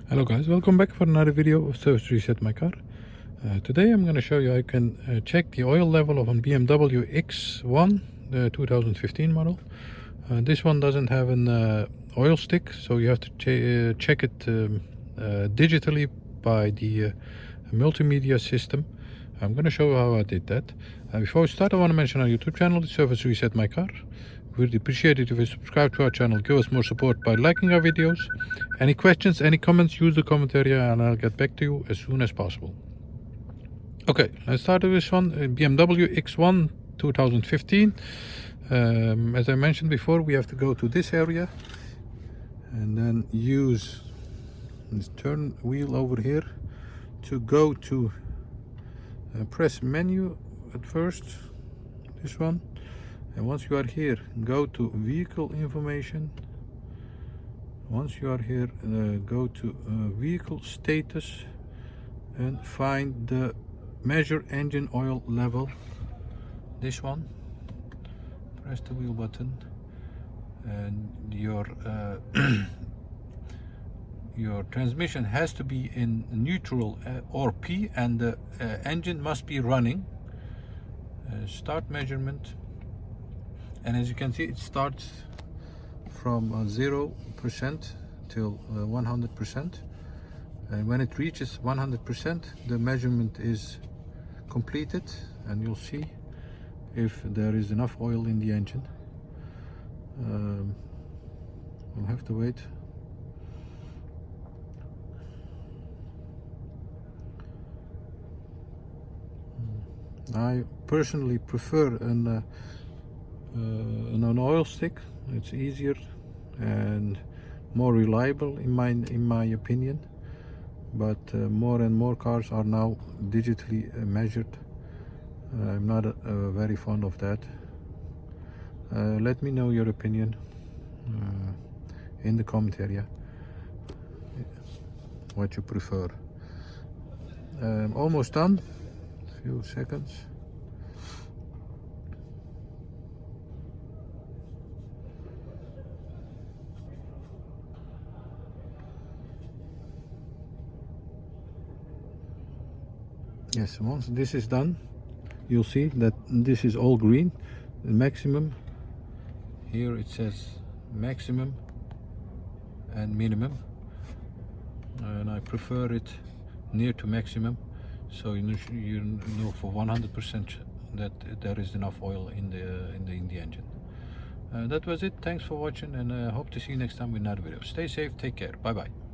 Hello guys, welcome back for another video of Service Reset My Car. Today I'm going to show you I can check the oil level of a BMW X1, the 2015 model. This one doesn't have an oil stick, so you have to check it digitally by the multimedia system. I'm going to show you how I did that. Before we start, I want to mention our YouTube channel, Service Reset My Car. We'd appreciate it if you subscribe to our channel, give us more support by liking our videos. Any questions, any comments, use the comment area and I'll get back to you as soon as possible. Okay, let's start with this one, BMW X1 2015. As I mentioned before, we have to go to this area and then use this turn wheel over here to go to press menu at first, this one. And once you are here, go to vehicle information. Once you are here, go to vehicle status and find the measure engine oil level. This one. Press the wheel button and your your transmission has to be in neutral or P, and the engine must be running. Start measurement. And as you can see, it starts from 0% till 100%. And when it reaches 100%, the measurement is completed, and you'll see if there is enough oil in the engine. We'll have to wait. I personally prefer an oil stick. It's easier and more reliable in my opinion, but more and more cars are now digitally measured. I'm not very fond of that. Let me know your opinion in the comment area, what you prefer. Almost done, few seconds. Yes, once this is done, you'll see that this is all green. The maximum, here it says maximum and minimum, and I prefer it near to maximum, so you know for 100% that there is enough oil in the engine. That was it. Thanks for watching, and I hope to see you next time with another video. Stay safe, take care, bye bye.